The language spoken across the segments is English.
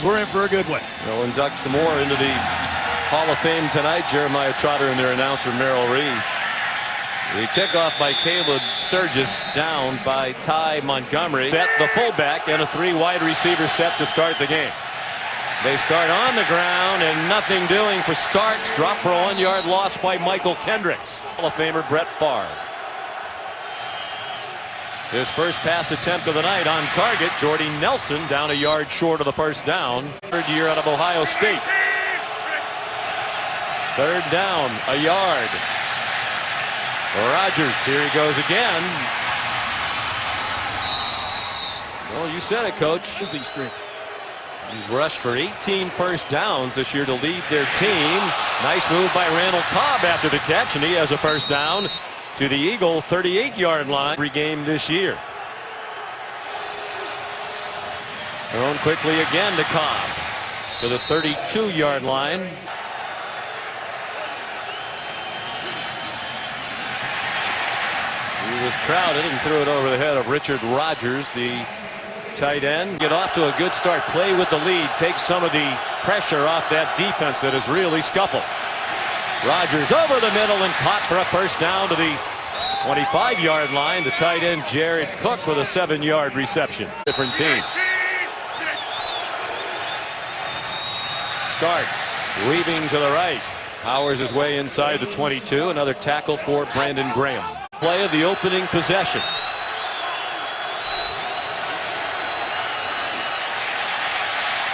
We're in for a good one. They'll induct some more into the Hall of Fame tonight. Jeremiah Trotter and their announcer Merrill Reese. The kickoff by Caleb Sturgis, down by Ty Montgomery. Set the fullback and a 3 wide receiver set to start the game. They start on the ground and nothing doing for Starks. Drop for a 1-yard loss by Michael Kendricks. Hall of Famer Brett Favre. His first pass attempt of the night on target. Jordy Nelson down a yard short of the first down. Third year out of Ohio State. Third down, a yard. Rodgers, here he goes again. Well, you said it, Coach. He's rushed for 18 first downs this year to lead their team. Nice move by Randall Cobb after the catch, and he has a first down to the Eagle 38-yard line. Every game this year. Thrown quickly again to Cobb to the 32-yard line. He was crowded and threw it over the head of Richard Rodgers, the tight end. Get off to a good start. Play with the lead. Take some of the pressure off that defense that has really scuffled. Rodgers over the middle and caught for a first down to the 25-yard line. The tight end Jared Cook with a 7-yard reception. Different teams. Starks weaving to the right. Powers his way inside the 22. Another tackle for Brandon Graham. Play of the opening possession.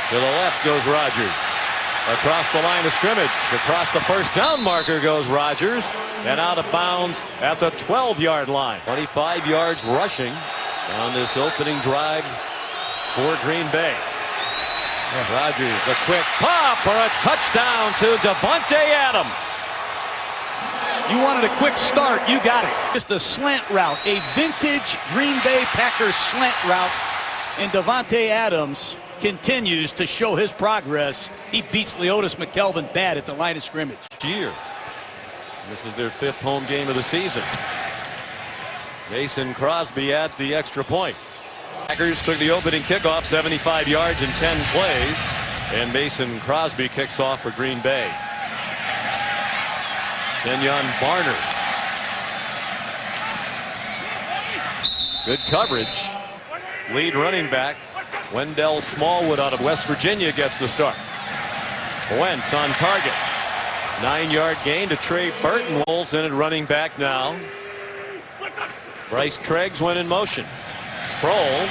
To the left goes Rodgers. Across the line of scrimmage. Across the first down marker goes Rodgers. And out of bounds at the 12-yard line. 25 yards rushing on this opening drive for Green Bay. Rodgers, the quick pop for a touchdown to Davante Adams. You wanted a quick start, you got it. Just a slant route, a vintage Green Bay Packers slant route. And Davante Adams continues to show his progress. He beats Leotis McKelvin bad at the line of scrimmage. This is their 5th home game of the season. Mason Crosby adds the extra point. Packers took the opening kickoff, 75 yards in 10 plays. And Mason Crosby kicks off for Green Bay. Kenyon Barner. Good coverage. Lead running back Wendell Smallwood out of West Virginia gets the start. Wentz on target. 9-yard gain to Trey Burton. Wolves in at running back now. Bryce Treggs went in motion. Sproles,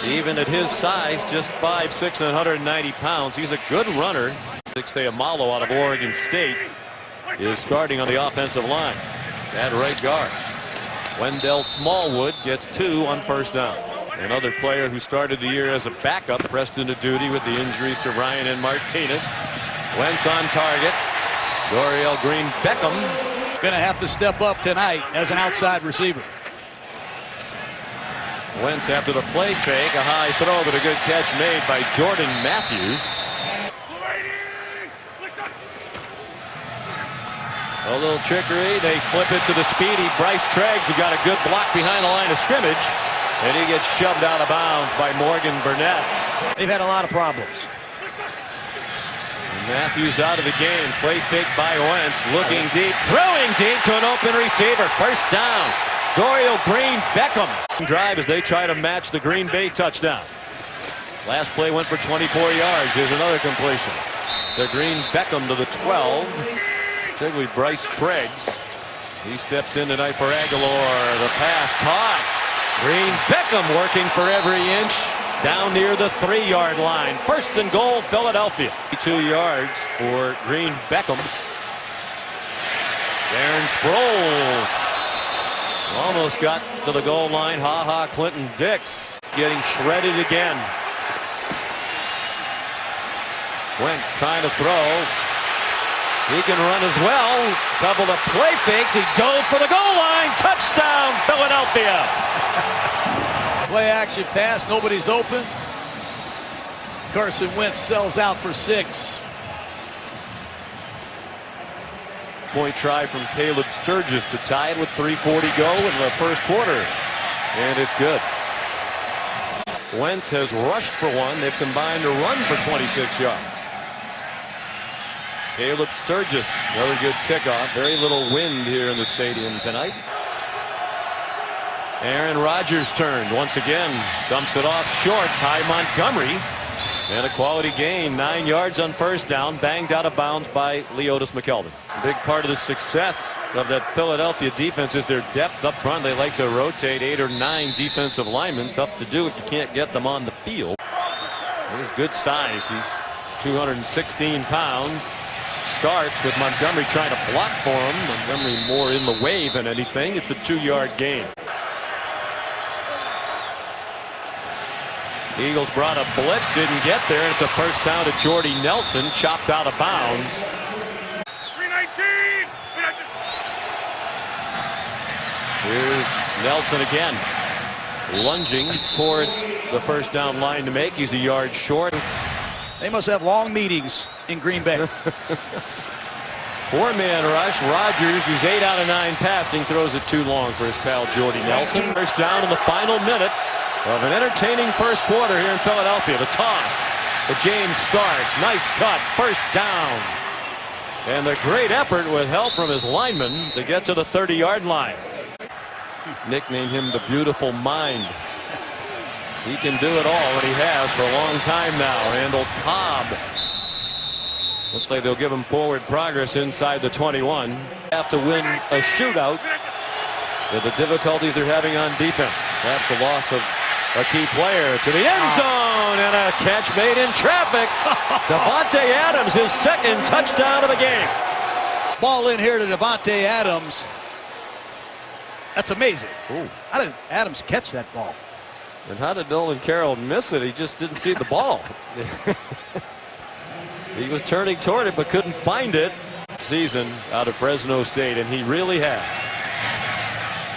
even at his size, just 5'6" and 190 pounds. He's a good runner. Amalo out of Oregon State is starting on the offensive line at right guard. Wendell Smallwood gets 2 on first down. Another player who started the year as a backup pressed into duty with the injuries to Ryan and Martinez. Wentz on target. Dorial Green Beckham Gonna have to step up tonight as an outside receiver. Wentz after the play fake, a high throw, but a good catch made by Jordan Matthews. A little trickery. They flip it to the speedy Bryce Treggs, who got a good block behind the line of scrimmage. And he gets shoved out of bounds by Morgan Burnett. They've had a lot of problems. And Matthews out of the game. Play fake by Wentz. Looking deep. Throwing deep to an open receiver. First down. Dorial Green Beckham. Drive as they try to match the Green Bay touchdown. Last play went for 24 yards. Here's another completion to Green Beckham to the 12. Particularly Bryce Treggs. He steps in tonight for Aguilar. The pass caught. Green Beckham working for every inch down near the 3-yard line. First and goal, Philadelphia. 2 yards for Green Beckham. Darren Sproles almost got to the goal line. Clinton Dix getting shredded again. Wentz trying to throw. He can run as well. Couple of play fakes. He dove for the goal line. Touchdown, Philadelphia. Play action pass. Nobody's open. Carson Wentz sells out for 6. Point try from Caleb Sturgis to tie it with 3:40 go in the first quarter. And it's good. Wentz has rushed for one. They've combined to run for 26 yards. Caleb Sturgis, another good kickoff. Very little wind here in the stadium tonight. Aaron Rodgers turned once again, dumps it off short. Ty Montgomery, and a quality gain, 9 yards on first down, banged out of bounds by Leotis McKelvin. A big part of the success of that Philadelphia defense is their depth up front. They like to rotate 8 or 9 defensive linemen. Tough to do if you can't get them on the field. He's good size. He's 216 pounds. Starts with Montgomery trying to block for him. Montgomery more in the way than anything. It's a 2-yard gain. Eagles brought a blitz, didn't get there, and it's a first down to Jordy Nelson, chopped out of bounds. 319. Here's Nelson again, lunging toward the first down line to make. He's a yard short. They must have long meetings in Green Bay. 4-man rush. Rodgers, who's 8 out of 9 passing, throws it too long for his pal Jordy Nelson. First down in the final minute of an entertaining first quarter here in Philadelphia. The toss to James Starks. Nice cut. First down. And a great effort with help from his lineman to get to the 30-yard line. Nicknamed him the Beautiful Mind. He can do it all, and he has for a long time now. Handled Cobb. Looks like they'll give him forward progress inside the 21. Have to win a shootout with the difficulties they're having on defense. That's the loss of a key player to the end zone, and a catch made in traffic. Davante Adams, his second touchdown of the game. Ball in here to Davante Adams. That's amazing. Ooh. How did Adams catch that ball? And how did Nolan Carroll miss it? He just didn't see the ball. He was turning toward it but couldn't find it. Season out of Fresno State, and he really has.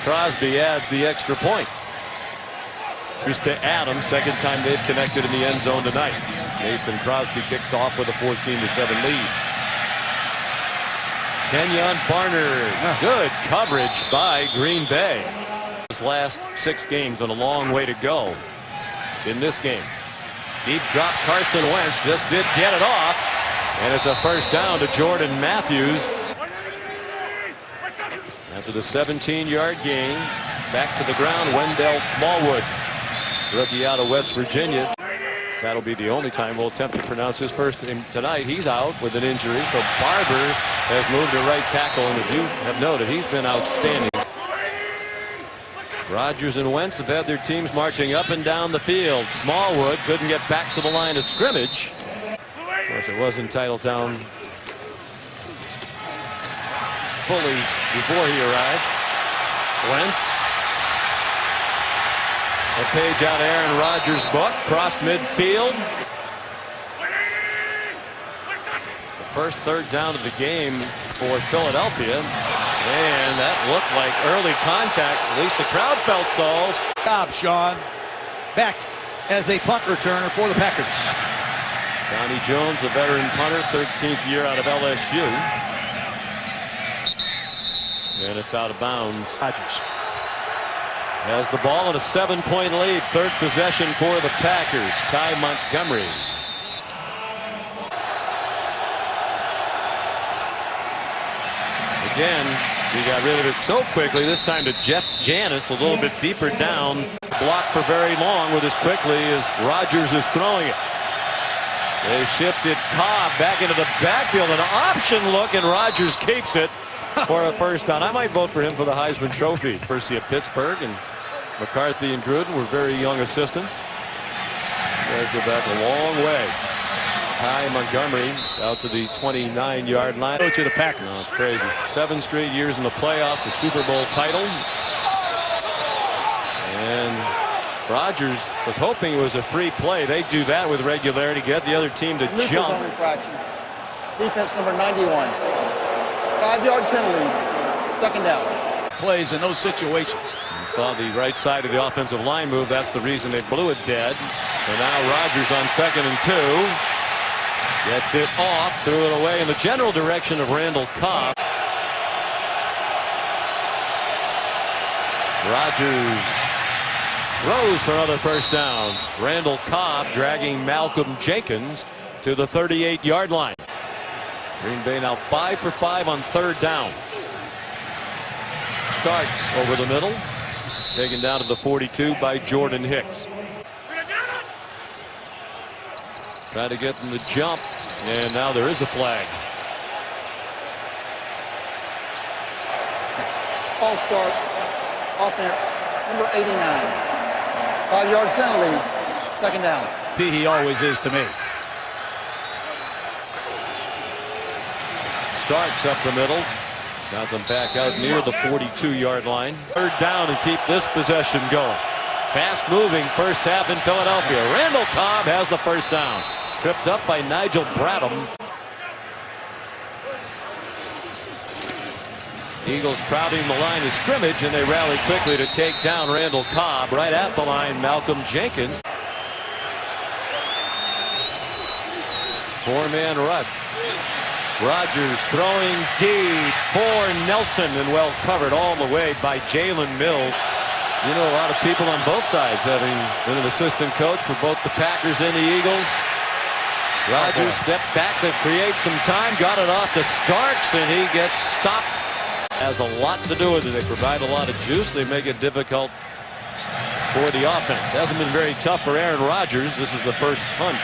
Crosby adds the extra point. Here's to Adams, second time they've connected in the end zone tonight. Mason Crosby kicks off with a 14-7 lead. Kenyon Barnard, good coverage by Green Bay. His last 6 games on a long way to go in this game. Deep drop, Carson Wentz just did get it off, and it's a first down to Jordan Matthews. After the 17-yard gain, back to the ground, Wendell Smallwood, rookie out of West Virginia. That'll be the only time we'll attempt to pronounce his first name tonight. He's out with an injury, so Barber has moved to right tackle, and as you have noted, he's been outstanding. Rodgers and Wentz have had their teams marching up and down the field. Smallwood couldn't get back to the line of scrimmage. Of course, it was in Titletown fully before he arrived. Wentz. A page out of Aaron Rodgers' book. Crossed midfield. The first third down of the game for Philadelphia. And that looked like early contact. At least the crowd felt so. Job, Sean. Back as a punt returner for the Packers. Donnie Jones, the veteran punter, 13th year out of LSU. And it's out of bounds. Rodgers has the ball in a 7-point lead. Third possession for the Packers. Ty Montgomery. Again, he got rid of it so quickly. This time to Jeff Janis, a little bit deeper down. Blocked for very long with as quickly as Rodgers is throwing it. They shifted Cobb back into the backfield. An option look, and Rodgers keeps it for a first down. I might vote for him for the Heisman Trophy. Percy at Pittsburgh, and McCarthy and Gruden were very young assistants. You guys go back a long way. Ty Montgomery out to the 29-yard line. to the Packers. No, it's crazy. 7 straight years in the playoffs, a Super Bowl title. And Rodgers was hoping it was a free play. They do that with regularity, get the other team to jump. Zone infraction. Defense number 91. 5-yard penalty. Second down. Plays in those situations. You saw the right side of the offensive line move. That's the reason they blew it dead. So now Rodgers on 2nd and 2. Gets it off, threw it away in the general direction of Randall Cobb. Rodgers throws for another first down. Randall Cobb dragging Malcolm Jenkins to the 38-yard line. Green Bay now 5 for 5 on third down. Starts over the middle, taken down to the 42 by Jordan Hicks. Trying to get them to jump, and now there is a flag. False start. Offense, number 89. 5-yard penalty. Second down. He always is to me. Starts up the middle. Got them back out near the 42-yard line. Third down and keep this possession going. Fast moving first half in Philadelphia. Randall Cobb has the first down. Tripped up by Nigel Bradham. Eagles crowding the line of scrimmage, and they rally quickly to take down Randall Cobb. Right at the line, Malcolm Jenkins. Four-man rush. Rodgers throwing deep for Nelson, and well covered all the way by Jalen Mills. You know, a lot of people on both sides having been an assistant coach for both the Packers and the Eagles. Rodgers stepped back to create some time, got it off to Starks, and he gets stopped. Has a lot to do with it. They provide a lot of juice. They make it difficult for the offense. Hasn't been very tough for Aaron Rodgers. This is the first punt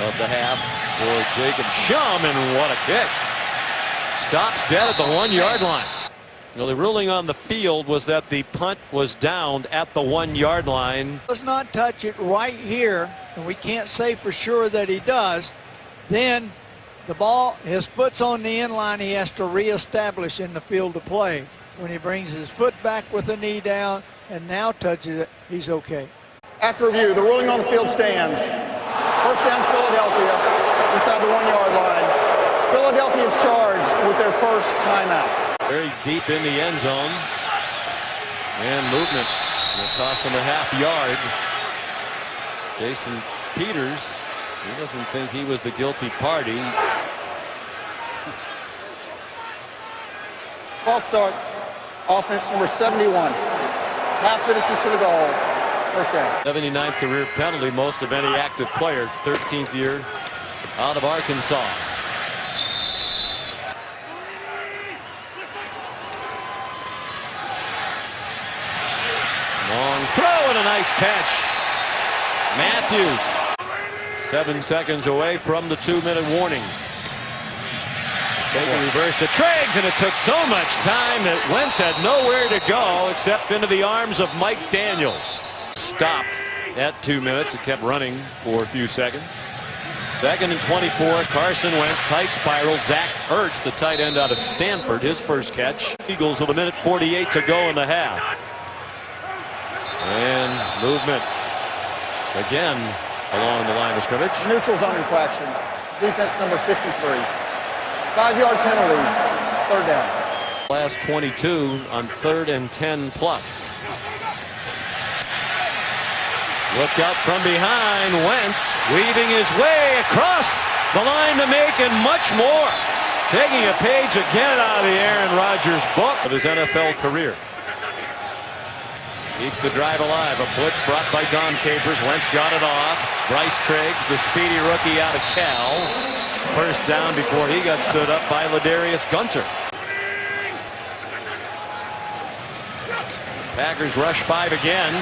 of the half for Jacob Shum, and what a kick. Stops dead at the 1-yard line. Well, the ruling on the field was that the punt was downed at the 1-yard line. Does not touch it right here, and we can't say for sure that he does. Then the ball, his foot's on the end line, he has to reestablish in the field of play. When he brings his foot back with the knee down and now touches it, he's okay. After review, the ruling on the field stands. First down Philadelphia inside the 1-yard line. Philadelphia is charged with their first timeout. Very deep in the end zone. And movement will cost him a half-yard. Jason Peters, he doesn't think he was the guilty party. False start. Offense number 71. Half the distance to the goal. First down. 79th career penalty, most of any active player. 13th year out of Arkansas. Long throw and a nice catch. Matthews 7 seconds away from the 2-minute warning. Take a reverse to Triggs, and it took so much time that Wentz had nowhere to go except into the arms of Mike Daniels. Stopped at 2 minutes. It kept running for a few seconds. 2nd and 24. Carson Wentz, tight spiral. Zach Ertz, the tight end out of Stanford, his first catch. Eagles with 1:48 to go in the half. And movement again along the line of scrimmage. Neutral zone infraction. Defense number 53. 5-yard penalty. Third down. Last 22 on 3rd and 10 plus. Look out from behind. Wentz weaving his way across the line to make and much more. Taking a page again out of the Aaron Rodgers book of his NFL career. Keeps the drive alive. A blitz brought by Dom Capers. Wentz got it off. Bryce Triggs, the speedy rookie out of Cal. First down before he got stood up by Ladarius Gunter. Packers rush 5 again.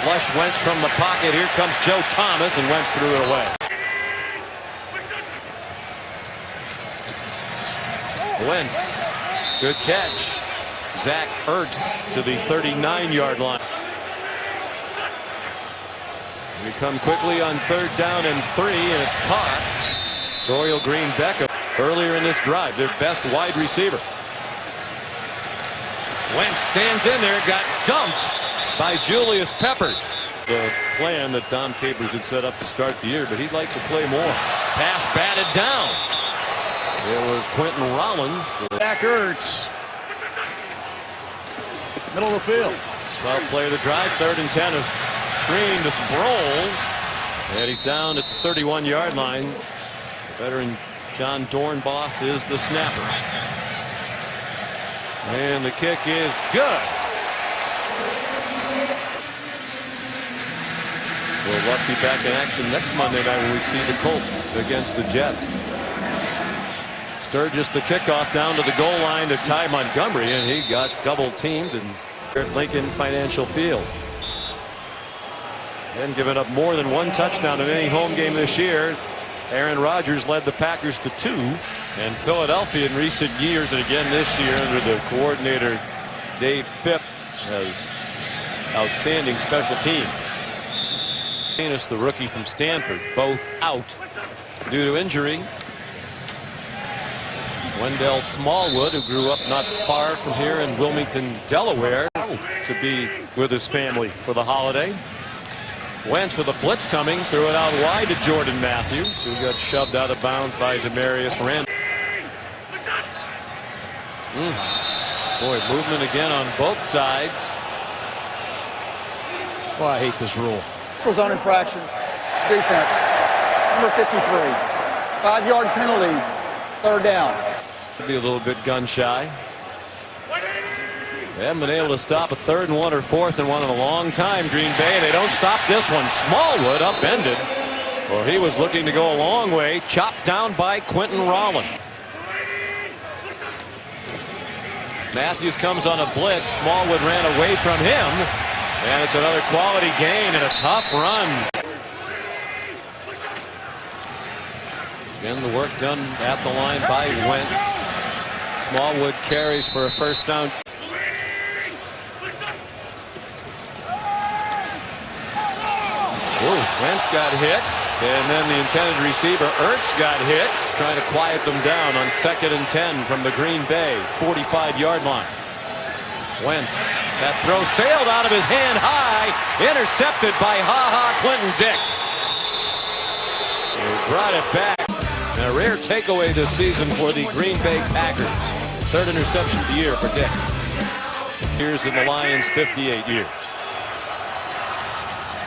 Flush Wentz from the pocket. Here comes Joe Thomas, and Wentz threw it away. Wentz, good catch. Zach Ertz to the 39-yard line. We come quickly on 3rd down and 3, and it's caught. Dorial Green-Beckham earlier in this drive, their best wide receiver. Wentz stands in there, got dumped by Julius Peppers. The plan that Dom Capers had set up to start the year, but he'd like to play more. Pass batted down. It was Quentin Rollins. Zach Ertz. Middle of the field. 12 play of the drive. 3rd and 10. A screen to Sproles. And he's down at the 31-yard line. The veteran John Dornbos is the snapper. And the kick is good. Will Luck be back in action next Monday night when we see the Colts against the Jets? Sturgis the kickoff down to the goal line to Ty Montgomery, and he got double teamed at Lincoln Financial Field. And given up more than one touchdown in any home game this year. Aaron Rodgers led the Packers to 2, and Philadelphia in recent years, and again this year under the coordinator Dave Phipp, has outstanding special teams. Condense, the rookie from Stanford, both out due to injury. Wendell Smallwood, who grew up not far from here in Wilmington, Delaware, to be with his family for the holiday. Wentz with a blitz coming, threw it out wide to Jordan Matthews, who got shoved out of bounds by Demarius Randall. Boy, movement again on both sides. Well, I hate this rule. Zone infraction. Defense. Number 53. 5-yard penalty. 3rd down. Be a little bit gun shy. They haven't been able to stop a 3rd and 1 or 4th and 1 in a long time. Green Bay. They don't stop this one. Smallwood upended. Well, he was looking to go a long way. Chopped down by Quentin Rollin. Matthews comes on a blitz. Smallwood ran away from him. And it's another quality gain and a tough run. Again, the work done at the line by Wentz. Smallwood carries for a 1st down. Wentz got hit, and then the intended receiver Ertz got hit. He's trying to quiet them down on 2nd and 10 from the Green Bay 45-yard line. Wentz, that throw sailed out of his hand high, intercepted by Clinton Dix. He brought it back. And a rare takeaway this season for the Green Bay Packers. 3rd interception of the year for Dix. Years in the Lions, 58 years.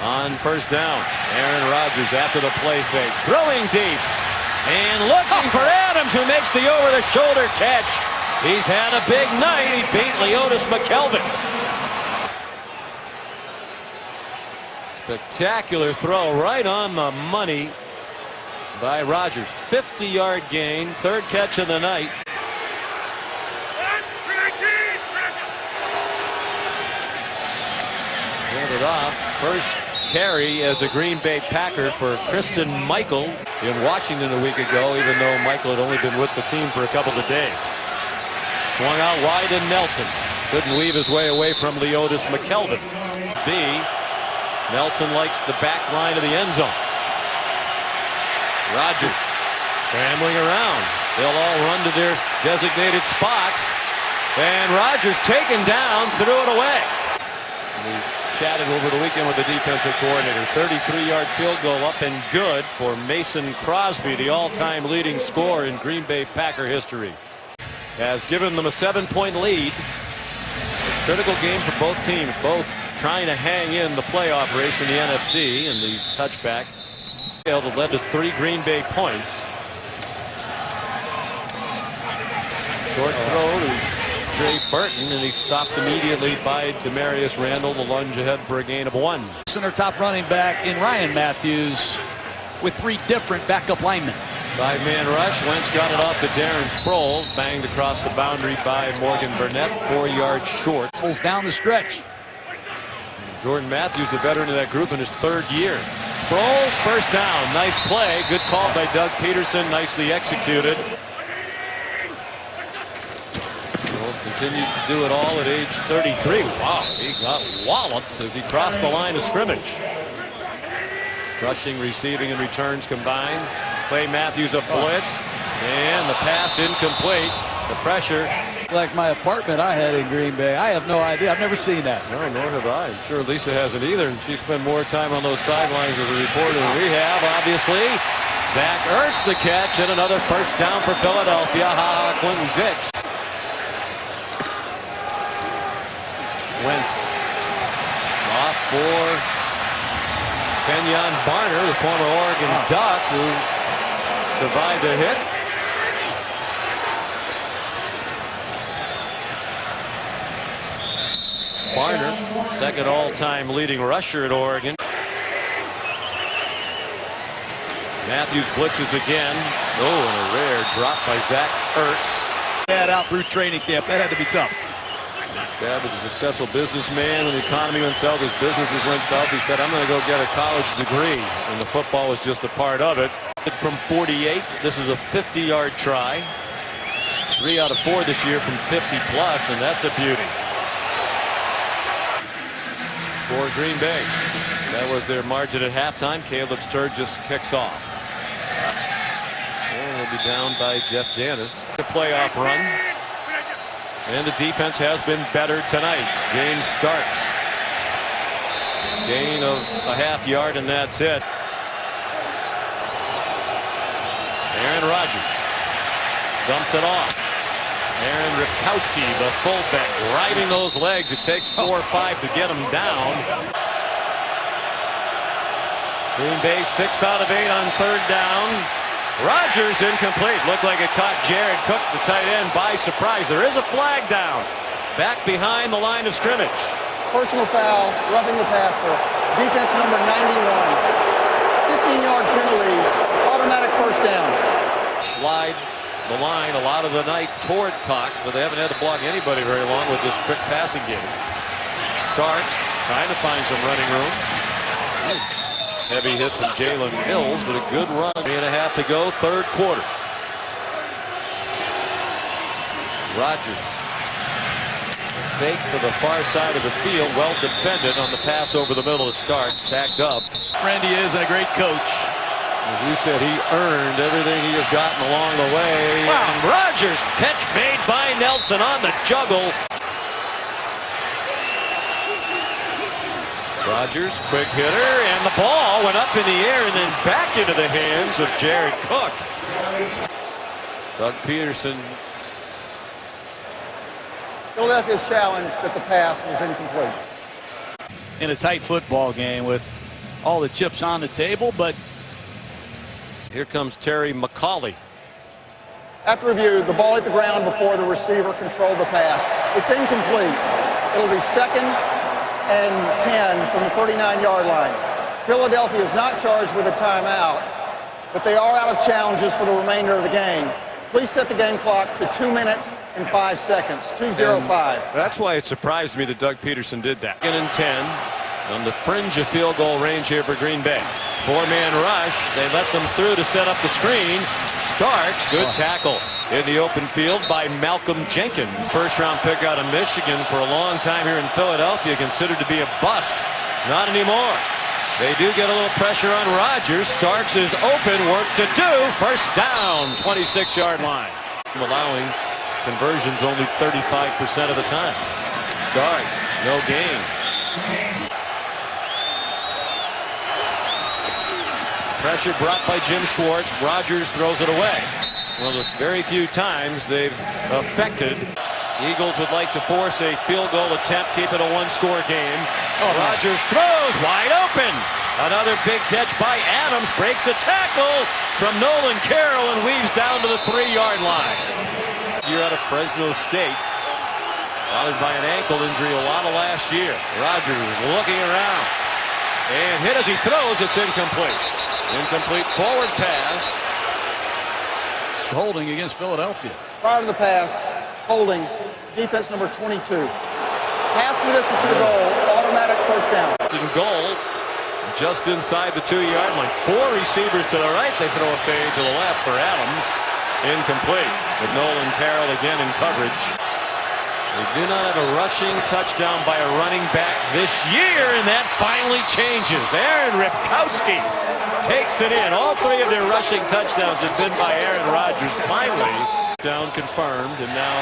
On 1st down, Aaron Rodgers after the play fake, throwing deep and looking for Adams, who makes the over-the-shoulder catch. He's had a big night. He beat Leotis McKelvin. Spectacular throw right on the money by Rodgers. 50-yard gain, 3rd catch of the night. Pulled it off. First carry as a Green Bay Packer for Kristen Michael in Washington a week ago, even though Michael had only been with the team for a couple of days. Swung out wide to Nelson. Couldn't weave his way away from Leotis McKelvin. Nelson likes the back line of the end zone. Rodgers scrambling around. They'll all run to their designated spots. And Rodgers taken down, threw it away. We chatted over the weekend with the defensive coordinator. 33-yard field goal up and good for Mason Crosby, the all-time leading scorer in Green Bay Packer history. Has given them a 7-point lead. Critical game for both teams, both trying to hang in the playoff race in the NFC, and the touchback that led to 3 Green Bay points. Short throw to Jay Burton, and he's stopped immediately by Demarius Randall. The lunge ahead for a gain of 1. Center top running back in Ryan Matthews with 3 different backup linemen. 5-man rush. Wentz got it off to Darren Sproles. Banged across the boundary by Morgan Burnett. 4 yards short. Pulls down the stretch. Jordan Matthews, the veteran of that group, in his 3rd year. Sproles, 1st down. Nice play. Good call by Doug Peterson. Nicely executed. Sproles continues to do it all at age 33. Wow, he got walloped as he crossed the line of scrimmage. Rushing, receiving, and returns combined. Clay Matthews a blitz, and the pass incomplete. The pressure. Like my apartment I had in Green Bay. I have no idea. I've never seen that. No, nor have I. I'm sure Lisa hasn't either, and she spent more time on those sidelines as a reporter than we have, obviously. Zach Ertz the catch, and another 1st down for Philadelphia. Clinton Dix. Wentz off for Kenyon Barner, the former Oregon Duck, who survived a hit. Barner, 2nd all-time leading rusher at Oregon. Matthews blitzes again. Oh, and a rare drop by Zach Ertz. That out through training camp. That had to be tough. Dad was a successful businessman. When the economy went south, his businesses went south. He said, I'm going to go get a college degree. And the football was just a part of it. From 48, this is a 50-yard try. 3 out of 4 this year from 50 plus, and that's a beauty for Green Bay. That was their margin at halftime. Caleb Sturgis kicks off. And they'll be down by Jeff Janis. The playoff run. And the defense has been better tonight. Game starts. Gain of a half yard, and that's it. Aaron Rodgers dumps it off. Aaron Ripkowski, the fullback, riding those legs. It takes 4 or 5 to get him down. Green Bay 6 out of 8 on 3rd down. Rodgers incomplete. Looked like it caught Jared Cook, the tight end, by surprise. There is a flag down. Back behind the line of scrimmage. Personal foul, roughing the passer. Defense number 91. 15-yard penalty. Automatic first down. Slide the line a lot of the night toward Cox, but they haven't had to block anybody very long with this quick passing game. Starks trying to find some running room. Heavy hit from Jalen Mills, but a good run. 3.5 to go, 3rd quarter. Rodgers. Fake to the far side of the field. Well defended on the pass over the middle of Starks. Stacked up. Friend he is, and a great coach. As you said, he earned everything he has gotten along the way. Wow. And Rodgers, catch made by Nelson on the juggle. Rodgers, quick hitter, and the ball went up in the air and then back into the hands of Jared Cook. Doug Peterson. Philadelphia's challenge that the pass was incomplete. In a tight football game with all the chips on the table, but Here comes Terry McCauley. After review, the ball hit the ground before the receiver controlled the pass. It's incomplete. It'll be 2nd and 10 from the 39-yard line. Philadelphia is not charged with a timeout, but they are out of challenges for the remainder of the game. Please set the game clock to 2 minutes and 5 seconds, 2:05. That's why it surprised me that Doug Peterson did that. 2nd and 10 on the fringe of field goal range here for Green Bay. 4-man rush. They let them through to set up the screen. Starks, good tackle in the open field by Malcolm Jenkins. 1st-round pick out of Michigan for a long time here in Philadelphia, considered to be a bust. Not anymore. They do get a little pressure on Rodgers. Starks is open, work to do. 1st down, 26-yard line. Allowing conversions only 35% of the time. Starks, no gain. Pressure brought by Jim Schwartz. Rodgers throws it away. One of the very few times they've affected. Eagles would like to force a field goal attempt, keep it a 1-score game. Rodgers throws wide open. Another big catch by Adams, breaks a tackle from Nolan Carroll and weaves down to the 3-yard line. You're out of Fresno State, bothered by an ankle injury a lot of last year. Rodgers looking around and hit as he throws. It's incomplete. Incomplete forward pass. holding against Philadelphia. Prior to the pass, holding, defense number 22. Half the distance to the goal, automatic first down. In goal, just inside the 2-yard line. 4 receivers to the right. They throw a fade to the left for Adams. Incomplete. With Nolan Carroll again in coverage. They do not have a rushing touchdown by a running back this year, and that finally changes. Aaron Ripkowski takes it in. All 3 of their rushing touchdowns have been by Aaron Rodgers. Finally, down confirmed, and now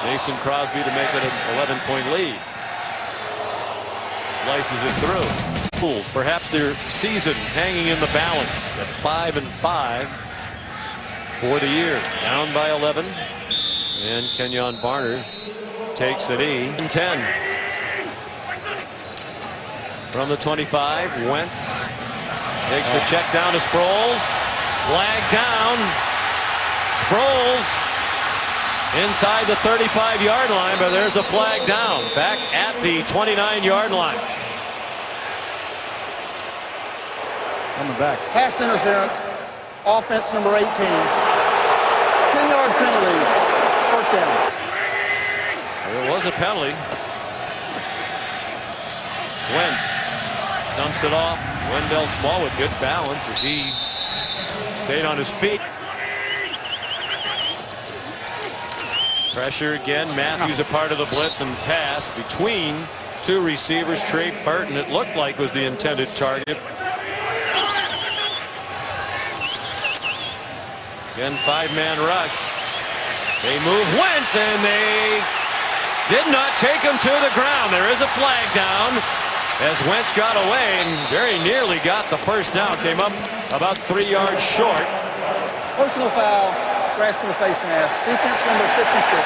Mason Crosby to make it an 11-point lead. Slices it through. Fools, perhaps their season hanging in the balance at 5-5 for the year. Down by 11, and Kenyon Barner takes it in. 10 from the 25. Wentz takes the check down to Sproles. Flag down. Sproles inside the 35-yard line, but there's a flag down back at the 29-yard line. On the back. Pass interference, offense number 18. 10-yard penalty, first down. There was a penalty. Wentz dumps it off. Wendell Small with good balance as he stayed on his feet. Pressure again. Matthews a part of the blitz and pass between two receivers. Trey Burton, it looked like, was the intended target. Again, five-man rush. They move Wentz, and they did not take him to the ground. There is a flag down as Wentz got away and very nearly got the first down. Came up about 3 yards short. Personal foul, grasping the face mask. Defense number 56.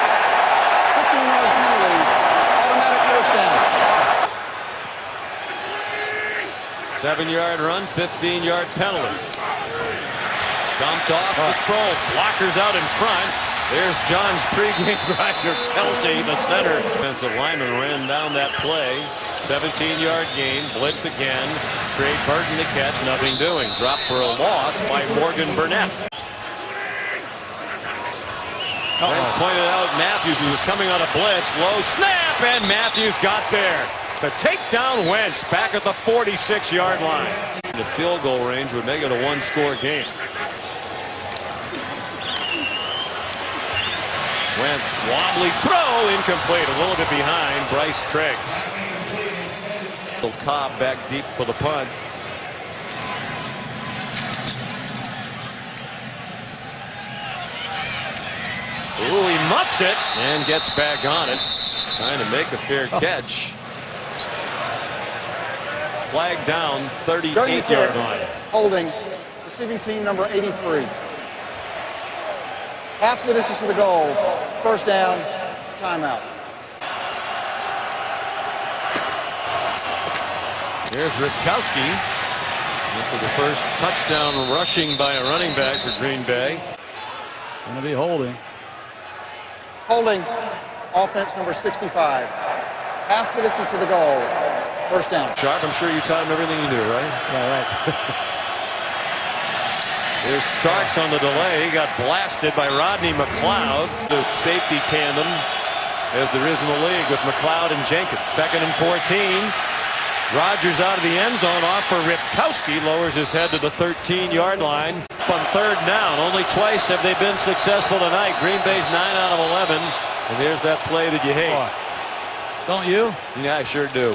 15-yard penalty, automatic first down. 7-yard run, 15-yard penalty. Dumped off the Sproles. Blockers out in front. There's John's pregame rider, Kelsey, the center. Defensive lineman ran down that play. 17-yard gain. Blitz again. Trey Burton to catch. Nothing doing. Dropped for a loss by Morgan Burnett. Brent pointed out Matthews, who was coming on a blitz. Low snap, and Matthews got there to take down Wentz back at the 46-yard line. The field goal range would make it a one-score game. Wentz, wobbly throw, incomplete, a little bit behind Bryce Treggs. Cobb back deep for the punt. Ooh, he muffs it and gets back on it, trying to make a fair catch. Flag down, 38-yard line. Holding, receiving team number 83. Half the distance to the goal. First down, timeout. Here's Ripkowski for the first touchdown rushing by a running back for Green Bay. Going to be holding. Holding, offense number 65. Half the distance to the goal. First down. Sharp, I'm sure you taught him everything you do, right? Yeah, right. There's Starks on the delay. He got blasted by Rodney McLeod. The safety tandem as there is in the league with McLeod and Jenkins. 2nd and 14. Rodgers out of the end zone, off for Ripkowski. Lowers his head to the 13-yard line. On 3rd down. Only twice have they been successful tonight. Green Bay's 9 out of 11. And here's that play that you hate. Don't you? Yeah, I sure do.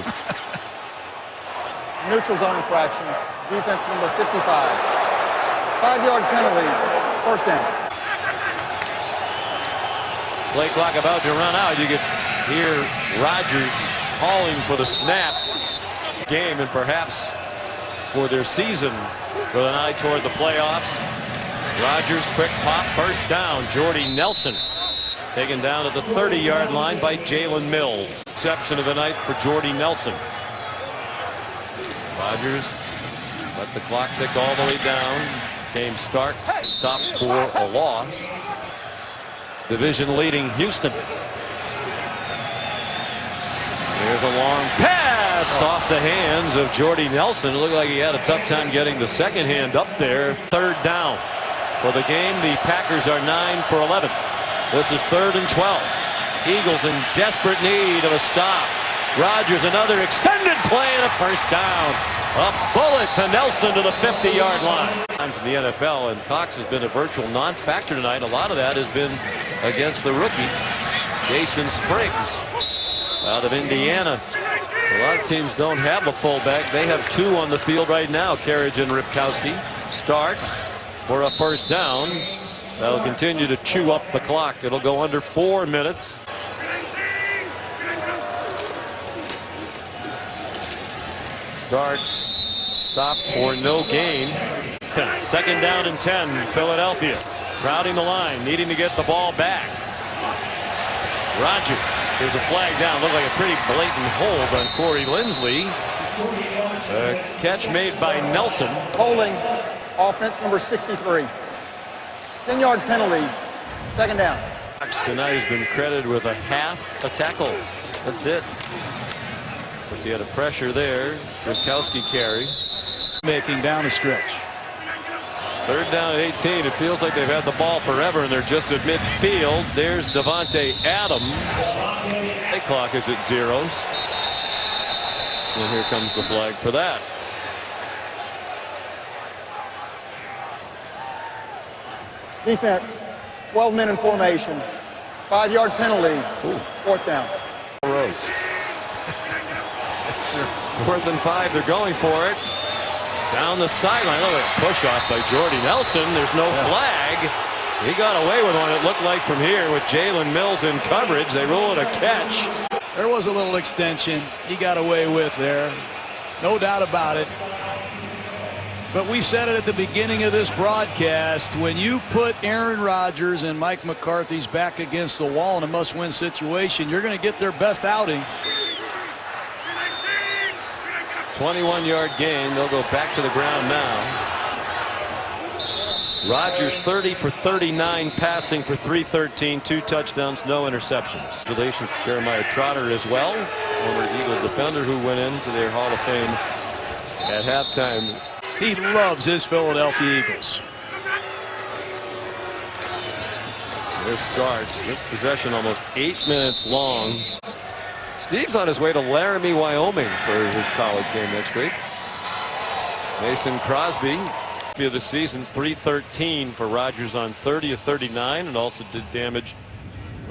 Neutral zone infraction. Defense number 55. 5-yard penalty. First down. Play clock about to run out. You could hear Rodgers calling for the snap game and perhaps for their season with an eye toward the playoffs. Rodgers, quick pop, first down. Jordy Nelson taken down at the 30-yard line by Jalen Mills. Exception of the night for Jordy Nelson. Rodgers let the clock tick all the way down. James Stark stopped for a loss. Division leading Houston. There's a long pass off the hands of Jordy Nelson. It looked like he had a tough time getting the second hand up there. 3rd down for the game. The Packers are 9 for 11. This is 3rd and 12. Eagles in desperate need of a stop. Rodgers, another extended play and a first down. A bullet to Nelson to the 50-yard line. In the NFL, and Cox has been a virtual non-factor tonight. A lot of that has been against the rookie, Jason Spriggs, out of Indiana. A lot of teams don't have a fullback. They have 2 on the field right now, Carriage and Ripkowski. Starks for a first down. That'll continue to chew up the clock. It'll go under 4 minutes. Starks stopped for no gain. 2nd down and 10, Philadelphia. Crowding the line, needing to get the ball back. Rodgers, there's a flag down. Looked like a pretty blatant hold on Corey Linsley. A catch made by Nelson. Holding, offense number 63. 10-yard penalty. 2nd down. Tonight has been credited with a half a tackle. That's it. Of course, he had a pressure there. Ripkowski carries. Making down the stretch. Third down at 18. It feels like they've had the ball forever, and they're just at midfield. There's Davante Adams. The clock is at zeros. And here comes the flag for that. Defense, 12 men in formation. 5-yard penalty. Ooh. Fourth down. Rhodes. 4th and 5. They're going for it. Down the sideline. Look at a push off by Jordy Nelson. There's no flag. He got away with one. It looked like from here with Jalen Mills in coverage. They rule it a catch. There was a little extension he got away with there. No doubt about it. But we said it at the beginning of this broadcast. When you put Aaron Rodgers and Mike McCarthy's back against the wall in a must-win situation, you're going to get their best outing. 21-yard gain. They'll go back to the ground now. Rodgers 30 for 39 passing for 313, 2 touchdowns, no interceptions. Congratulations to Jeremiah Trotter as well, former Eagle defender who went into their Hall of Fame at halftime. He loves his Philadelphia Eagles. This starts this possession almost 8 minutes long. Steve's on his way to Laramie, Wyoming for his college game next week. Mason Crosby of the season, 313 for Rodgers on 30 of 39, and also did damage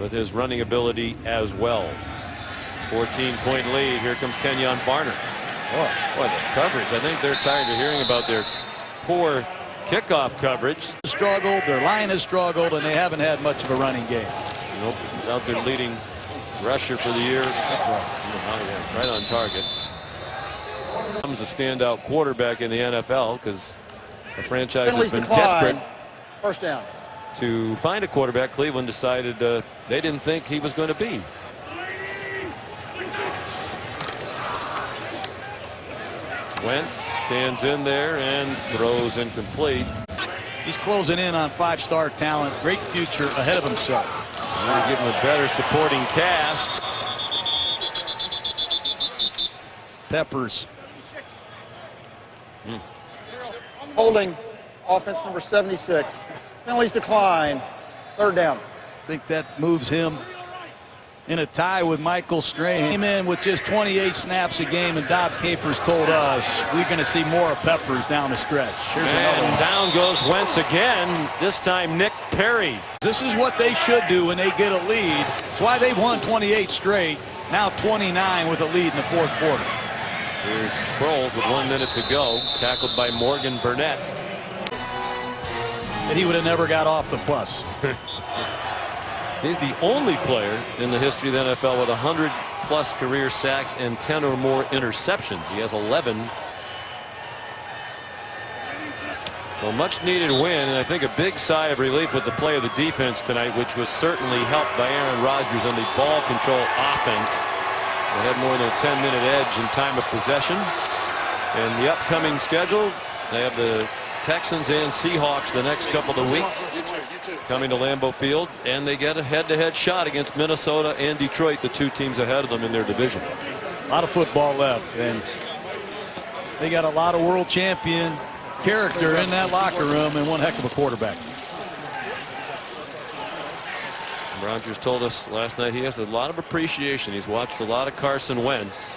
with his running ability as well. 14-point lead. Here comes Kenyon Barner. Boy, the coverage. I think they're tired of hearing about their poor kickoff coverage. Struggled, their line has struggled, and they haven't had much of a running game. Nope. He's out there leading rusher for the year. Right on target. Becomes a standout quarterback in the NFL because the franchise has been desperate. First down. To find a quarterback. Cleveland decided they didn't think he was going to be. Wentz stands in there and throws incomplete. He's closing in on 5-star talent. Great future ahead of himself. They give him a better supporting cast. Peppers. Holding, offense number 76. Penalties decline. Third down. I think that moves him in a tie with Michael Strahan. Came in with just 28 snaps a game, and Dob Capers told us we're going to see more of Peppers down the stretch. Here's another one. Down goes Wentz again. This time Nick Perry. This is what they should do when they get a lead. It's why they won 28 straight. Now 29 with a lead in the fourth quarter. Here's Sproles with 1 minute to go. Tackled by Morgan Burnett. And he would have never got off the bus. He's the only player in the history of the NFL with 100+ career sacks and 10 or more interceptions. He has 11. So much needed win, and I think a big sigh of relief with the play of the defense tonight, which was certainly helped by Aaron Rodgers and the ball control offense. They had more than a 10-minute edge in time of possession. And the upcoming schedule, they have the Texans and Seahawks the next couple of weeks coming to Lambeau Field, and they get a head-to-head shot against Minnesota and Detroit, the 2 teams ahead of them in their division. A lot of football left, and they got a lot of world champion character in that locker room and one heck of a quarterback. Rodgers told us last night he has a lot of appreciation. He's watched a lot of Carson Wentz.